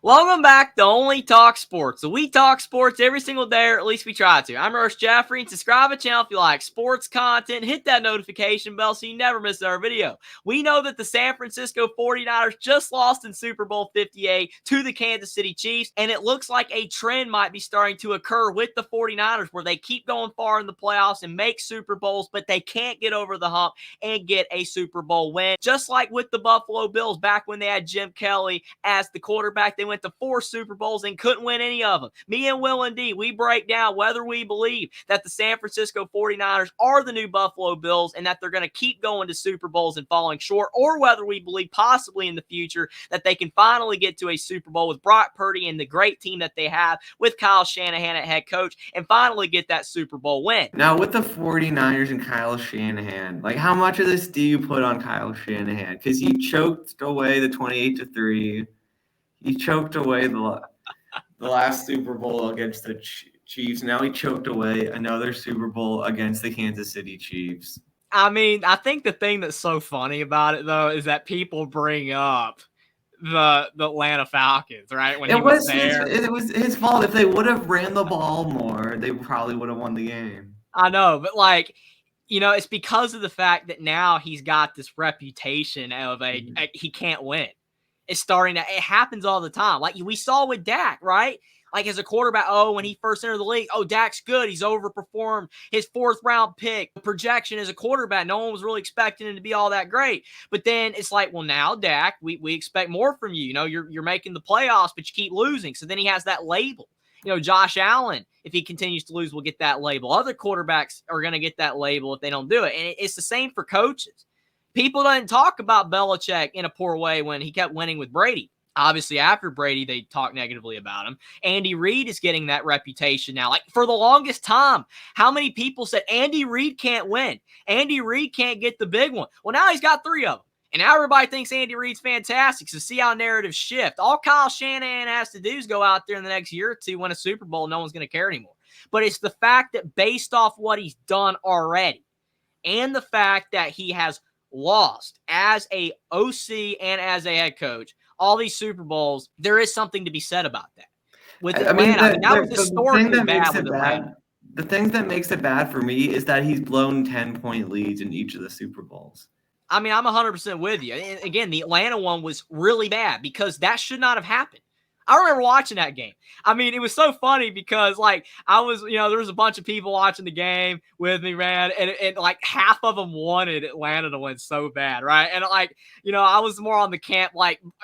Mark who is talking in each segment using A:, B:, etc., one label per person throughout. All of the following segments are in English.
A: Welcome back to Only Talk Sports. So we talk sports every single day, or at least we try to. I'm Rush Jeffrey, and subscribe to the channel if you like sports content. Hit that notification bell so you never miss our video. We know that the San Francisco 49ers just lost in Super Bowl 58 to the Kansas City Chiefs, and it looks like a trend might be starting to occur with the 49ers where they keep going far in the playoffs and make Super Bowls, but they can't get over the hump and get a Super Bowl win. Just like with the Buffalo Bills back when they had Jim Kelly as the quarterback, they went to 4 Super Bowls and couldn't win any of them. Me and Will and D, we break down whether we believe that the San Francisco 49ers are the new Buffalo Bills and that they're going to keep going to Super Bowls and falling short, or whether we believe possibly in the future that they can finally get to a Super Bowl with Brock Purdy and the great team that they have with Kyle Shanahan at head coach and finally get that Super Bowl win.
B: Now, with the 49ers and Kyle Shanahan, how much of this do you put on Kyle Shanahan? Because he choked away the 28-3. He choked away the last Super Bowl against the Chiefs. Now he choked away another Super Bowl against the Kansas City Chiefs.
A: I mean, I think the thing that's so funny about it, though, is that people bring up the Atlanta Falcons, right? When
B: it
A: he was there.
B: It was his fault. If they would have ran the ball more, they probably would have won the game.
A: I know, but it's because of the fact that now he's got this reputation of he can't win. It's starting to, it happens all the time. Like we saw with Dak, right? Like as a quarterback, when he first entered the league, Dak's good. He's overperformed his 4th round pick projection as a quarterback. No one was really expecting him to be all that great. But then it's like, well, now Dak, we expect more from you. You know, you're making the playoffs, but you keep losing. So then he has that label. Josh Allen, if he continues to lose, will get that label. Other quarterbacks are going to get that label if they don't do it. And it's the same for coaches. People didn't talk about Belichick in a poor way when he kept winning with Brady. Obviously, after Brady, they talk negatively about him. Andy Reid is getting that reputation now. Like, for the longest time, how many people said Andy Reid can't win? Andy Reid can't get the big one. Well, now he's got 3 of them. And now everybody thinks Andy Reid's fantastic. So see how narratives shift. All Kyle Shanahan has to do is go out there in the next year or two, win a Super Bowl. No one's going to care anymore. But it's the fact that based off what he's done already and the fact that he has lost as a OC and as a head coach, all these Super Bowls, there is something to be said about that. With Atlanta, that was historically bad with Atlanta.
B: The thing that makes it bad for me is that he's blown 10-point leads in each of the Super Bowls.
A: I mean, I'm 100% with you. And again, the Atlanta one was really bad because that should not have happened. I remember watching that game. I mean, it was so funny because, I was, there was a bunch of people watching the game with me, man, and half of them wanted Atlanta to win so bad, right? And, I was more on the camp,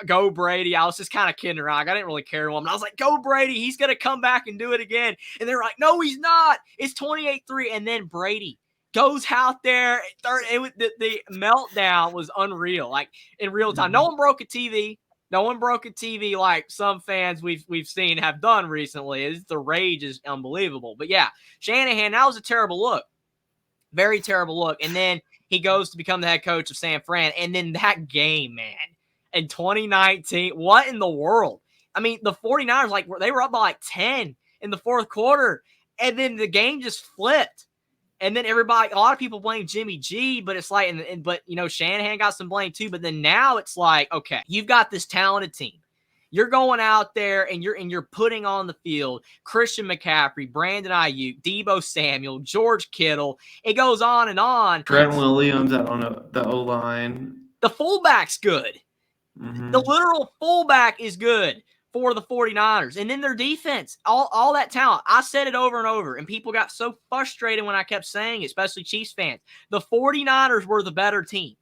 A: go Brady. I was just kind of kidding around. I didn't really care to him. And I was like, go Brady. He's going to come back and do it again. And they were like, no, he's not. It's 28-3. And then Brady goes out there. The meltdown was unreal, in real time. No one broke a TV. No one broke a TV like some fans we've seen have done recently. The rage is unbelievable. But yeah, Shanahan, that was a terrible look. Very terrible look. And then he goes to become the head coach of San Fran. And then that game, man, in 2019, what in the world? I mean, the 49ers, they were up by 10 in the 4th quarter. And then the game just flipped. And then a lot of people blame Jimmy G, but it's but Shanahan got some blame too. But then now it's okay, you've got this talented team. You're going out there and you're putting on the field Christian McCaffrey, Brandon Ayuk, Deebo Samuel, George Kittle. It goes on and on.
B: Trent Williams on the O-line.
A: The fullback's good. Mm-hmm. The literal fullback is good for the 49ers. And then their defense, all that talent. I said it over and over, and people got so frustrated when I kept saying it, especially Chiefs fans. The 49ers were the better team.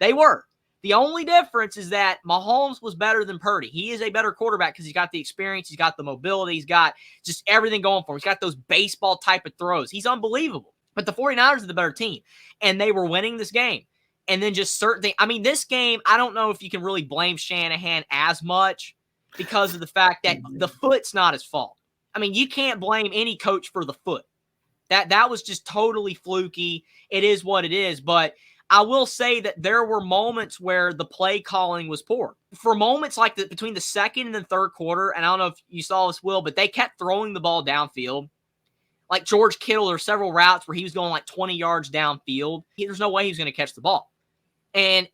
A: They were. The only difference is that Mahomes was better than Purdy. He is a better quarterback because he's got the experience, he's got the mobility, he's got just everything going for him. He's got those baseball type of throws. He's unbelievable. But the 49ers are the better team, and they were winning this game. And then just certain things. I mean, this game, I don't know if you can really blame Shanahan as much because of the fact that the foot's not his fault. I mean, you can't blame any coach for the foot. That was just totally fluky. It is what it is. But I will say that there were moments where the play calling was poor. For moments between the 2nd and the 3rd quarter, and I don't know if you saw this, Will, but they kept throwing the ball downfield. Like George Kittle, there were several routes where he was going 20 yards downfield. There's no way he was going to catch the ball. And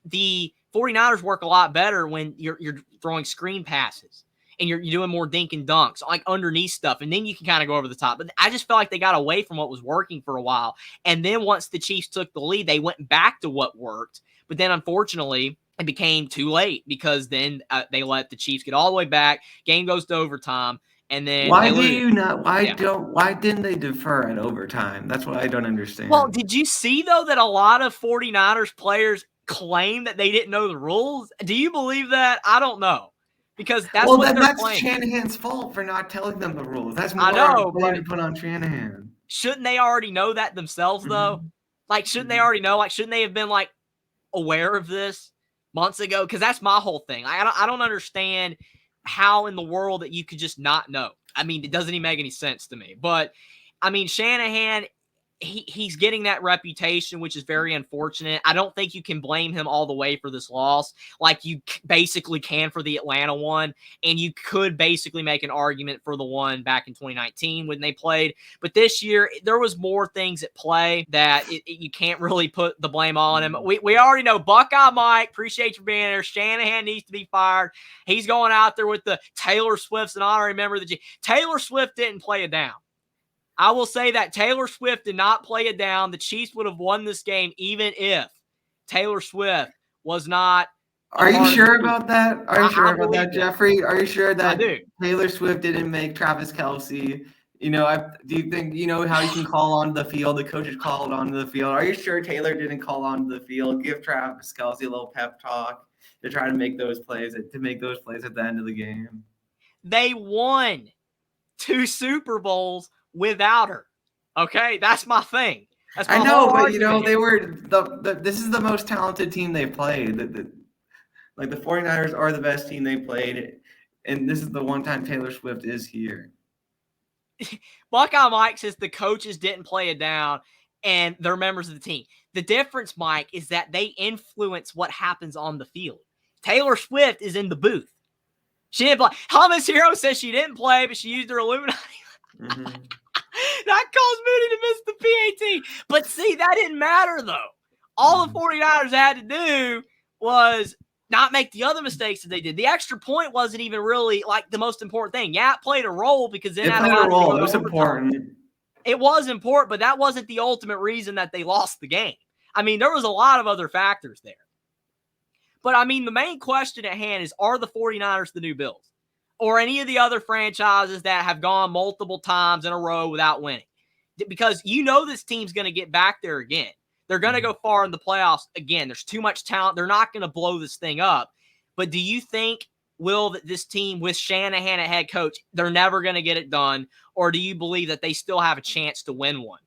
A: the 49ers work a lot better when you're throwing screen passes and you're doing more dink and dunks, like underneath stuff, and then you can kind of go over the top. But I just felt like they got away from what was working for a while. And then once the Chiefs took the lead, they went back to what worked. But then unfortunately, it became too late because then they let the Chiefs get all the way back. Game goes to overtime. And then
B: why
A: they
B: do
A: lose.
B: you not? Why didn't they defer at overtime? That's what I don't understand.
A: Well, did you see, though, that a lot of 49ers players claim that they didn't know the rules? Do you believe that? I don't know. Because that's what they're
B: that's
A: claiming.
B: Shanahan's fault for not telling them the rules. That's more
A: I know,
B: blame
A: but
B: to put on Shanahan.
A: shouldn't they already know that themselves, though?
B: Mm-hmm.
A: Like, shouldn't they already know? Like, shouldn't they have been, like, aware of this months ago? Because that's my whole thing. I don't understand how in the world that you could just not know. I mean, it doesn't even make any sense to me. But, I mean, Shanahan, he's getting that reputation, which is very unfortunate. I don't think you can blame him all the way for this loss like you basically can for the Atlanta one, and you could basically make an argument for the one back in 2019 when they played. But this year, there was more things at play that you can't really put the blame on him. We already know Buckeye Mike, appreciate you being there. Shanahan needs to be fired. He's going out there with the Taylor Swift's an honorary member of the Taylor Swift didn't play it down. I will say that Taylor Swift did not play it down. The Chiefs would have won this game even if Taylor Swift was not.
B: Are you sure about that? Are you sure about that, Jeffrey? Are you sure that Taylor Swift didn't make Travis Kelce? Do you think, how you can call onto the field? The coaches called onto the field. Are you sure Taylor didn't call onto the field? Give Travis Kelce a little pep talk to try to make those plays, at the end of the game.
A: They won 2 Super Bowls without her. Okay, that's my thing. That's my
B: I know, but
A: argument.
B: they were this is the most talented team they played. The 49ers are the best team they played, and this is the one time Taylor Swift is here.
A: Buckeye Mike says the coaches didn't play it down, and they're members of the team. The difference, Mike, is that they influence what happens on the field. Taylor Swift is in the booth. She didn't play. Hummus Hero says she didn't play, but she used her Illuminati.
B: Mm-hmm.
A: That caused Moody to miss the PAT. But see, that didn't matter, though. All the 49ers had to do was not make the other mistakes that they did. The extra point wasn't even really like the most important thing. Yeah, it played a role because then
B: it played a role. It was important.
A: It was important, but that wasn't the ultimate reason that they lost the game. I mean, there was a lot of other factors there. But, I mean, the main question at hand is, are the 49ers the new Bills? Or any of the other franchises that have gone multiple times in a row without winning? Because this team's going to get back there again. They're going to go far in the playoffs again. There's too much talent. They're not going to blow this thing up. But do you think, Will, that this team with Shanahan at head coach, they're never going to get it done? Or do you believe that they still have a chance to win one?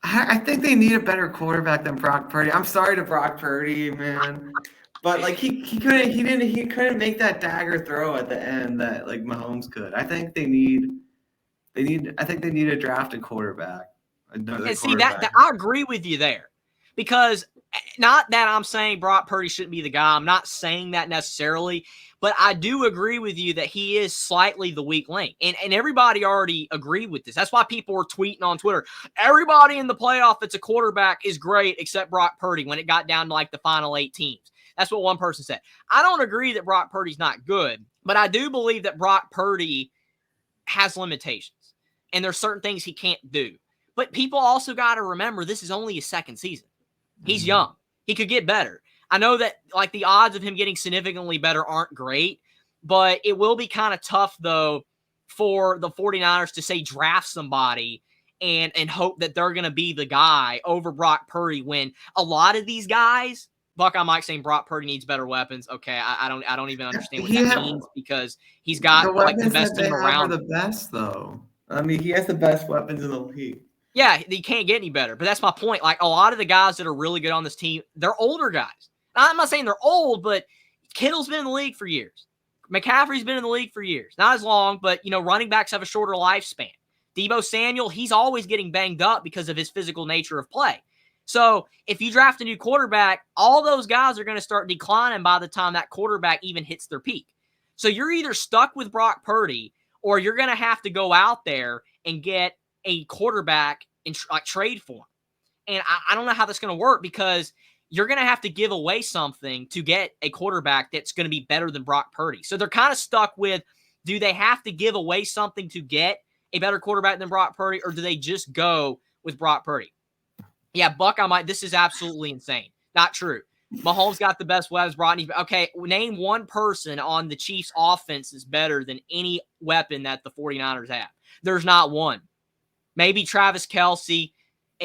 B: I think they need a better quarterback than Brock Purdy. I'm sorry to Brock Purdy, man. But he couldn't make that dagger throw at the end that Mahomes could. I think they need a drafted quarterback.
A: See that I agree with you there, because not that I'm saying Brock Purdy shouldn't be the guy. I'm not saying that necessarily, but I do agree with you that he is slightly the weak link, and everybody already agreed with this. That's why people were tweeting on Twitter. Everybody in the playoff that's a quarterback is great except Brock Purdy when it got down to the final 8 teams. That's what one person said. I don't agree that Brock Purdy's not good, but I do believe that Brock Purdy has limitations, and there's certain things he can't do. But people also got to remember this is only his second season. He's young. He could get better. I know that the odds of him getting significantly better aren't great, but it will be kind of tough, though, for the 49ers to, say, draft somebody and hope that they're going to be the guy over Brock Purdy when a lot of these guys – Buckeye Mike saying Brock Purdy needs better weapons. Okay, I don't even understand what that means, because he's got the best team around.
B: The best, though. I mean, he has the best weapons in the league.
A: Yeah, he can't get any better. But that's my point. A lot of the guys that are really good on this team, they're older guys. Now, I'm not saying they're old, but Kittle's been in the league for years. McCaffrey's been in the league for years. Not as long, but running backs have a shorter lifespan. Deebo Samuel, he's always getting banged up because of his physical nature of play. So if you draft a new quarterback, all those guys are going to start declining by the time that quarterback even hits their peak. So you're either stuck with Brock Purdy, or you're going to have to go out there and get a quarterback and trade for him. And I don't know how that's going to work, because you're going to have to give away something to get a quarterback that's going to be better than Brock Purdy. So they're kind of stuck with, do they have to give away something to get a better quarterback than Brock Purdy, or do they just go with Brock Purdy? Yeah, Buckeye, this is absolutely insane. Not true. Mahomes got the best weapons. Okay, name one person on the Chiefs offense that's better than any weapon that the 49ers have. There's not one. Maybe Travis Kelce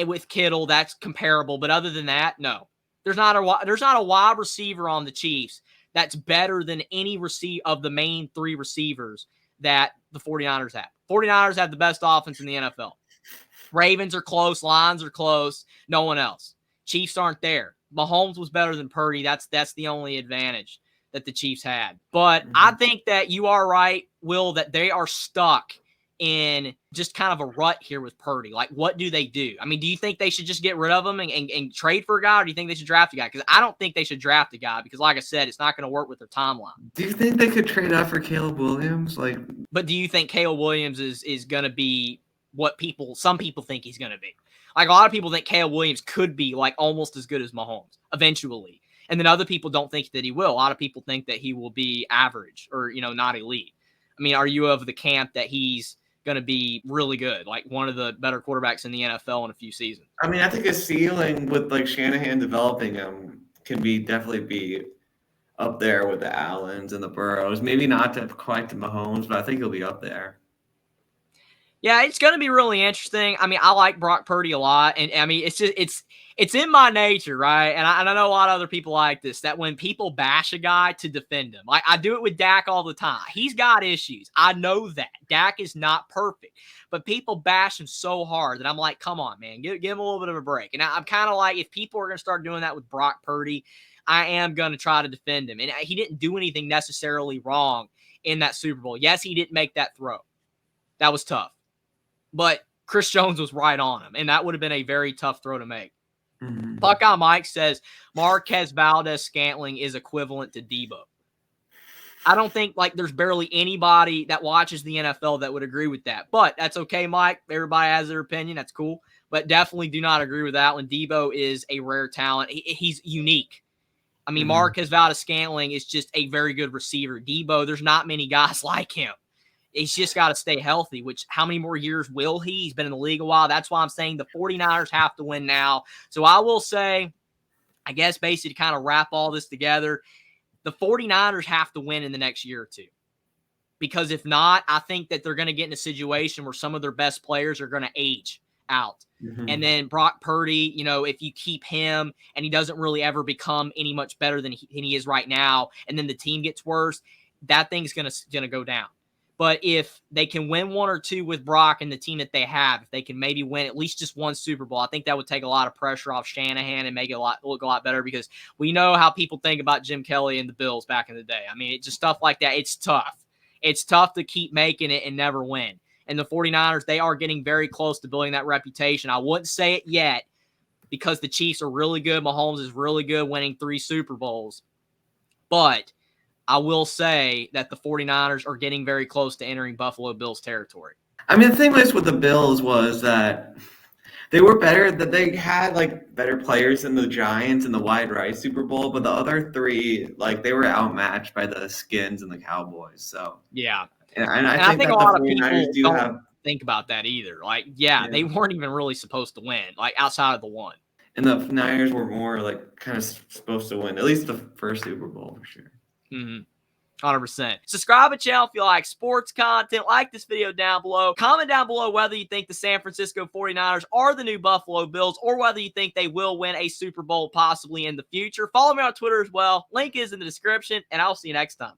A: with Kittle, that's comparable. But other than that, no. There's not a wide receiver on the Chiefs that's better than any of the main three receivers that the 49ers have. 49ers have the best offense in the NFL. Ravens are close. Lions are close. No one else. Chiefs aren't there. Mahomes was better than Purdy. That's the only advantage that the Chiefs had. But I think that you are right, Will, that they are stuck in just kind of a rut here with Purdy. Like, what do they do? I mean, do you think they should just get rid of him and trade for a guy, or do you think they should draft a guy? Because I don't think they should draft a guy because, like I said, it's not going to work with their timeline.
B: Do you think they could trade out for Caleb Williams?
A: But do you think Caleb Williams is going to be what some people think he's going to be? Like, a lot of people think Caleb Williams could be like almost as good as Mahomes eventually. And then other people don't think that he will. A lot of people think that he will be average or, not elite. I mean, are you of the camp that he's going to be really good, like one of the better quarterbacks in the NFL in a few seasons?
B: I mean, I think his ceiling with Shanahan developing him can definitely be up there with the Allens and the Burrows. Maybe not quite the Mahomes, but I think he'll be up there.
A: Yeah, it's going to be really interesting. I mean, I like Brock Purdy a lot, and I mean, it's in my nature, right? And I know a lot of other people like this, that when people bash a guy to defend him, like I do it with Dak all the time. He's got issues. I know that. Dak is not perfect, but people bash him so hard that I'm like, come on, man, give him a little bit of a break. And I'm kind of like, if people are going to start doing that with Brock Purdy, I am going to try to defend him. And he didn't do anything necessarily wrong in that Super Bowl. Yes, he didn't make that throw. That was tough. But Chris Jones was right on him, and that would have been a very tough throw to make. Mm-hmm. Buckeye Mike says Marquez Valdes-Scantling is equivalent to Debo. I don't think there's barely anybody that watches the NFL that would agree with that. But that's okay, Mike. Everybody has their opinion. That's cool. But definitely do not agree with that one. Debo is a rare talent. He's unique. I mean, Marquez Valdes-Scantling is just a very good receiver. Debo, there's not many guys like him. He's just got to stay healthy, which how many more years will he? He's been in the league a while. That's why I'm saying the 49ers have to win now. So I will say, I guess basically to kind of wrap all this together, the 49ers have to win in the next year or two. Because if not, I think that they're going to get in a situation where some of their best players are going to age out. Mm-hmm. And then Brock Purdy, if you keep him and he doesn't really ever become any much better than he is right now, and then the team gets worse, that thing's going to go down. But if they can win one or two with Brock and the team that they have, if they can maybe win at least just one Super Bowl, I think that would take a lot of pressure off Shanahan and make it look a lot better, because we know how people think about Jim Kelly and the Bills back in the day. I mean, it's just stuff like that. It's tough. It's tough to keep making it and never win. And the 49ers, they are getting very close to building that reputation. I wouldn't say it yet because the Chiefs are really good. Mahomes is really good, winning 3 Super Bowls. But I will say that the 49ers are getting very close to entering Buffalo Bills territory.
B: I mean, the thing with the Bills was that they were better, that they had better players than the Giants in the Wide Right Super Bowl, but the other 3, they were outmatched by the Skins and the Cowboys. So
A: yeah,
B: and I think
A: a lot of people don't think about that either. They weren't even really supposed to win, outside of the one.
B: And the Niners were more kind of supposed to win, at least the first Super Bowl for sure.
A: 100%. Subscribe to the channel if you like sports content. Like this video down below. Comment down below whether you think the San Francisco 49ers are the new Buffalo Bills, or whether you think they will win a Super Bowl possibly in the future. Follow me on Twitter as well. Link is in the description, and I'll see you next time.